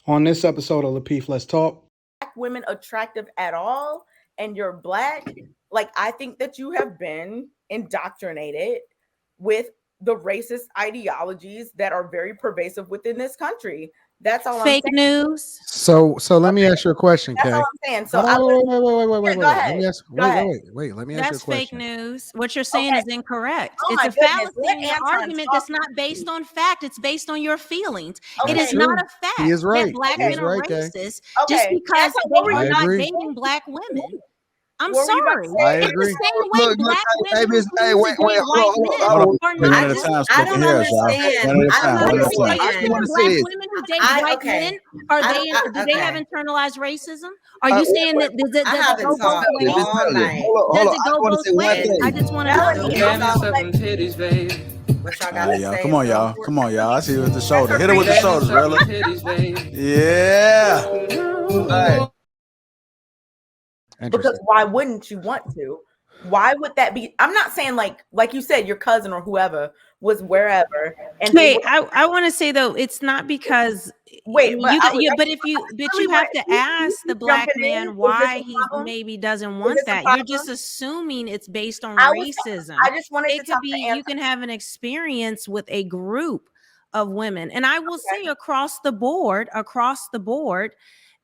On this episode of Lapeef, Let's Talk. Black women attractive at all and you're black, like I think that you have been indoctrinated with the racist ideologies that are very pervasive within this country. That's all Fake I'm saying. news. So let me ask you a question, That's Kay. all I'm saying. So Wait. go ahead. Let me ask you That's a fake question. news. What you're saying is incorrect. Oh it's my a goodness. fallacy Let in your Anton argument talk. that's not based on fact. It's based on your feelings. Okay. It is True. not a fact He is right. that black He is men are right, Kay. racist Okay. just because Anton, what were they you are not agree. dating black women. I'm What were you about sorry. to say? I It's agree. the same way Look, black hey, women miss, who hey, choose wait, to date hold white on, men hold on. are One not at a racist. time, I Spoken don't Harris, y'all. understand. One at a I time, don't one at a Are time. understand. you saying What black it is. women who date white men do they have okay. internalized racism? Are you saying that does I it haven't go both talked ways? all night. Hold Does on. it I go want to both say one ways? thing. I just want to Melanie, know. I'm not like, titties, baby. What y'all got to y'all. say? Come on, is real y'all. important. Come on, y'all. I see you with the shoulder. That's Hit it with the her shoulders, brother. Titties, baby. Yeah. All right. because why wouldn't you want to? Why would that be? I'm not saying like you said, your cousin or whoever was wherever. And Wait, I want to say though, it's not because wait, but you have to ask the black man why he maybe doesn't want that. You're just assuming it's based on racism. I just wanted it could be you can have an experience with a group of women, and I will say across the board,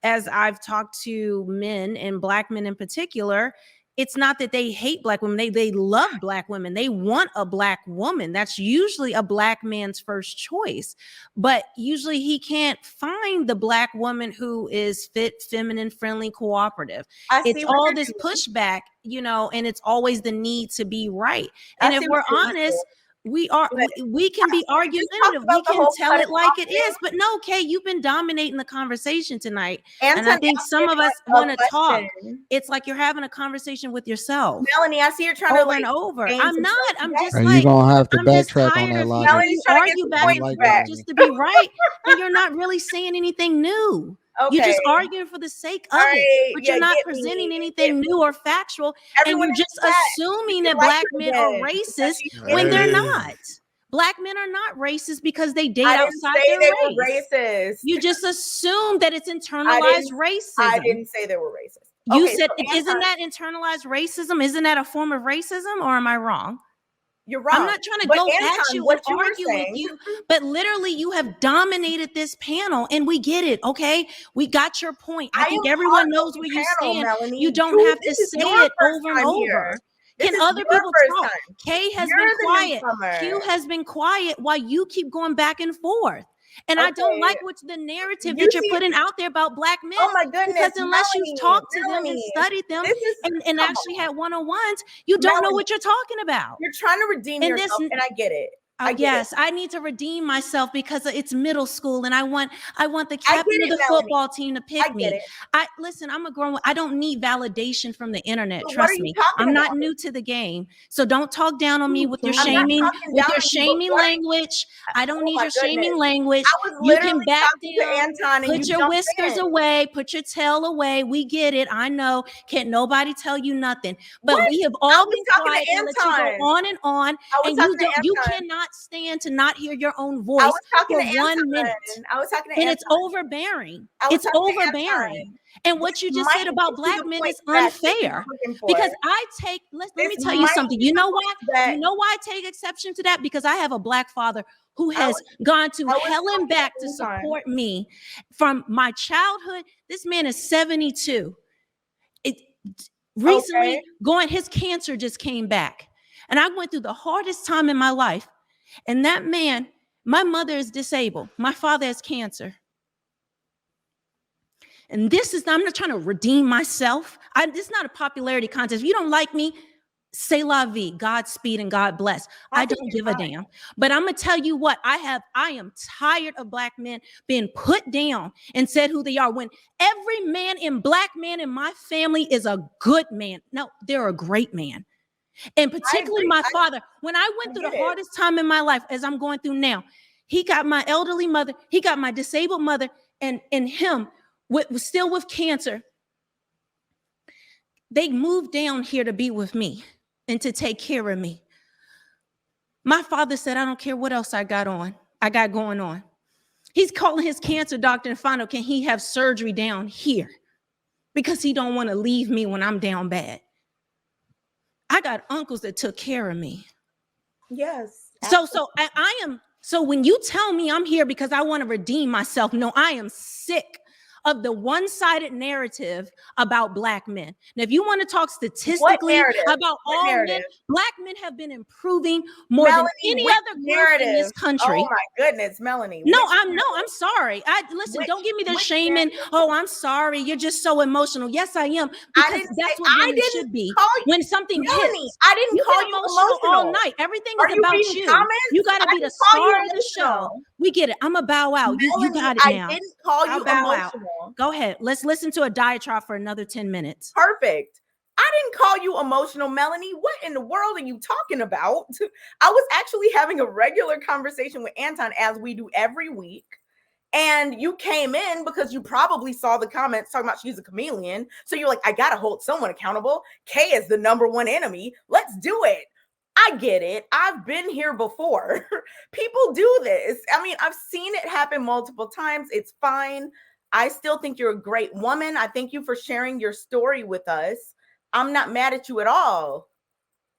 as I've talked to men and black men in particular. It's not that they hate black women. They love black women. They want a black woman. That's usually a black man's first choice. But usually he can't find the black woman who is fit, feminine, friendly, cooperative. It's all this pushback, and it's always the need to be right. And if we're honest, we can be argumentative. We can tell it like it is. But no, Kay, you've been dominating the conversation tonight. And I think some of us want to talk. It's like you're having a conversation with yourself. Melanie, I see you're trying over and over. I'm not. I'm just and like, you're gonna have to I'm just backtrack tired on that of logic. hearing you argue back and forth just to be right. And you're not really saying anything new. You're just arguing for the sake of it, but you're not presenting anything new or factual. And you're just assuming that black men are racist when they're not. Black men are not racist because they date outside their race. Racist. You just assume that it's internalized racism. I didn't say they were racist. You said, isn't that internalized racism? Isn't that a form of racism, or am I wrong? You're wrong. I'm not trying to go at you and argue with you, but literally you have dominated this panel and we get it, okay? We got your point. I think everyone knows where you stand. Melanie. You don't have to say it over and over. Can other people talk? Kay has been quiet. Q has been quiet while you keep going back and forth. And I don't like what's the narrative that you're putting out there about black men. Oh my goodness. Because unless you've talked to them and studied them and actually had one-on-ones, you don't know what you're talking about. You're trying to redeem yourself, and I get it. I need to redeem myself because it's middle school and I want the captain of the football team to pick me. Listen, I'm a grown. I don't need validation from the internet. Trust me. I'm not new to the game. So don't talk down on me with your shaming language. I don't need your shaming language. You can back down, put your whiskers away, put your tail away. We get it. I know. Can't nobody tell you nothing. But we have all been quiet and let you go on and on. And you cannot stand to not hear your own voice for 1 minute. I was talking to and it's overbearing. It's overbearing. And what you just said about black men is unfair. Because let me tell you something. You know why? You know why I take exception to that? Because I have a black father who has gone to hell and back to support me from my childhood. This man is 72. Recently, his cancer just came back. And I went through the hardest time in my life. And that man, my mother is disabled. My father has cancer. And I'm not trying to redeem myself. This is not a popularity contest. If you don't like me, say la vie, Godspeed and God bless. I don't give a damn. But I'm going to tell you what, I am tired of black men being put down and said who they are when every black man in my family is a good man. No, they're a great man. And particularly my father, when I went through the hardest time in my life, as I'm going through now, he got my elderly mother, he got my disabled mother, and him still with cancer. They moved down here to be with me and to take care of me. My father said, I don't care what else I got going on. He's calling his cancer doctor and find out, can he have surgery down here? Because he don't want to leave me when I'm down bad. I got uncles that took care of me. Yes. So I am. So when you tell me I'm here because I want to redeem myself, no, I am sick of the one-sided narrative about Black men. Now, if you want to talk statistically about all men, Black men have been improving more than any other group in this country. Oh my goodness, Melanie. I'm sorry. Listen, don't give me the shaming. Oh, I'm sorry. You're just so emotional. Yes, I am. Because that's what women should be. When something hits, I didn't call you emotional all night. Everything is about you. You got to be the star of the show. We get it. I'm a bow out. You got it now. I didn't call you emotional. Go ahead. Let's listen to a diatribe for another 10 minutes. Perfect. I didn't call you emotional, Melanie. What in the world are you talking about? I was actually having a regular conversation with Anton, as we do every week. And you came in because you probably saw the comments talking about she's a chameleon. So you're like, I got to hold someone accountable. Kay is the number one enemy. Let's do it. I get it. I've been here before. People do this. I mean, I've seen it happen multiple times. It's fine. I still think you're a great woman. I thank you for sharing your story with us. I'm not mad at you at all.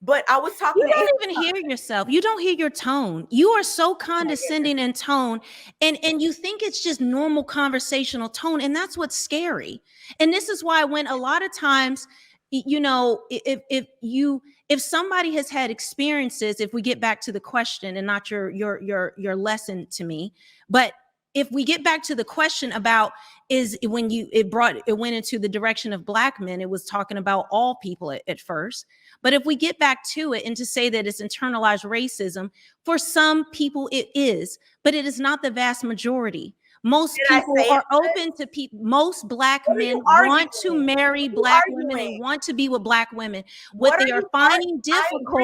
But I was talking. You don't even hear yourself. You don't hear your tone. You are so condescending in tone, and you think it's just normal conversational tone, and that's what's scary. And this is why when a lot of times, you know, if somebody has had experiences, if we get back to the question and not your lesson to me, but if we get back to the question about is when it went into the direction of Black men, it was talking about all people at first. But if we get back to it and to say that it's internalized racism, for some people it is, but it is not the vast majority. Most people are open to people. Most Black men want to marry Black women. They want to be with Black women. What they're finding difficult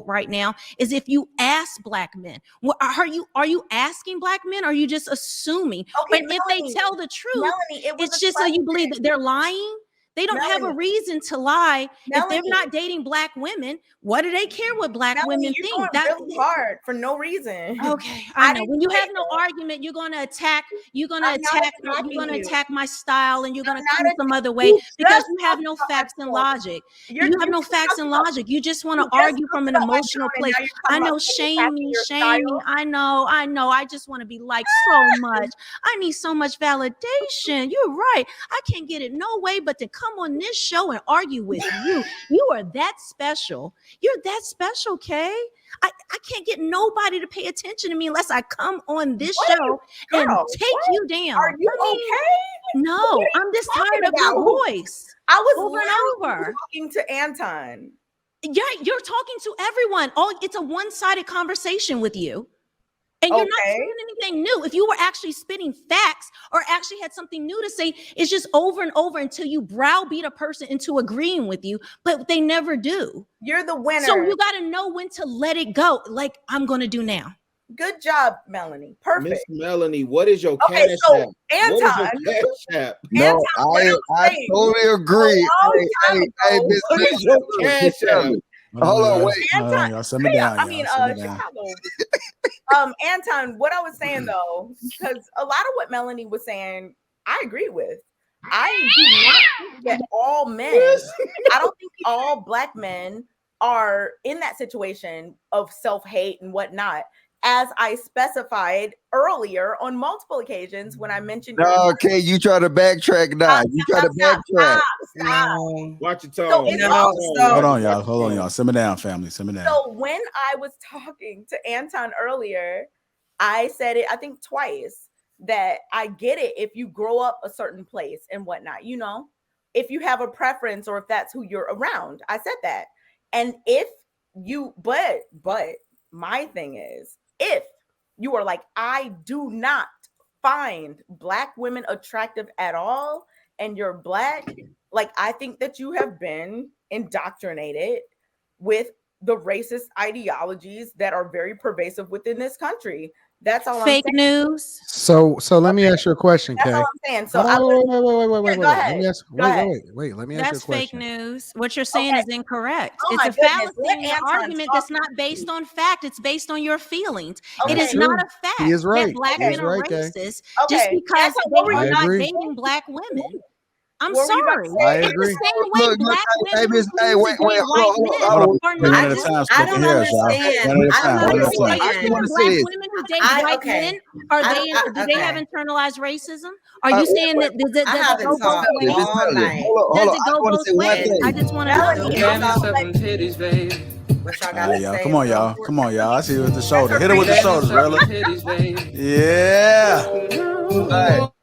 right now is if you ask Black men. Are you asking Black men? Or are you just assuming? Okay, and if they tell the truth, it's just so you believe that they're lying. They don't have a reason to lie. If they're not dating Black women, what do they care what Black women think? That's really hard for no reason. Okay, I know. When you have no argument, you're gonna attack. You're gonna attack my style, and you're gonna come some other way because you have no facts and logic. You have no facts and logic. You just want to argue from an emotional place. I know, shame me. I know. I just want to be liked so much. I need so much validation. You're right. I can't get it no way but to come on this show and argue with you. You are that special. You're that special, Kay. I can't get nobody to pay attention to me unless I come on this show and take you down. Are you okay? No, I'm just tired of your voice. I was over and over talking to Anton. Yeah, you're talking to everyone. It's a one-sided conversation with you. And you're not saying anything new. If you were actually spitting facts or actually had something new to say, it's just over and over until you browbeat a person into agreeing with you, but they never do. You're the winner. So you got to know when to let it go, like I'm going to do now. Good job, Melanie. Perfect. Miss Melanie, what is your cash app? Anton. No, I totally agree. Hey, what is your cash app? Hold on, wait. Anton, y'all, simmer down, Chicago. Anton, what I was saying though, because a lot of what Melanie was saying, I agree with. I do not think that all men, I don't think all Black men are in that situation of self-hate and whatnot. As I specified earlier on multiple occasions when I mentioned. No, okay, you try to backtrack now. You try to backtrack. Stop. Watch your tone. Hold on, y'all. Simmer down, family. Simmer down. So when I was talking to Anton earlier, I said it, I think twice, that I get it if you grow up a certain place and whatnot, you know, if you have a preference or if that's who you're around. I said that. And if you, but my thing is, if you are like, I do not find Black women attractive at all, and you're Black, like, I think that you have been indoctrinated with the racist ideologies that are very pervasive within this country. That's all Fake I'm saying. news. So let me ask you a question, That's Kay. all I'm saying. So Wait. go Let ahead. me ask. Go ahead. Wait. Let me ask you a That's fake question. news. What you're saying Okay. is incorrect. Oh It's my a goodness. fallacy Let in your Anton argument talk. that's not based on fact. It's based on your feelings. Okay. It is true. not a fact He is right. that black He is men are right, Kay. racist Okay. just because Anton, what were they you are I not agree. dating black women. I'm What were you about sorry. to say? I It's agree. the same way Look, black hey, women Miss, who hey, choose wait, to date white hold men on. Hold on. are One not at a racist. time, so I we can don't hear us, y'all. understand. One at a I time. don't One at a Are time. you understand. saying wanna black say this. women who date white men do they have Okay. internalized racism? Are you saying that does I it haven't go both talked ways? Miss all Melody, night. hold Does on. it I go want to both say one ways? thing. I just want to Melanie, know. I'm not What y'all All got right, to y'all. say? Come on, real y'all. quick? Come on, y'all. I see you with the shoulder. That's Hit her with the a shoulder, brother. Yeah. All right.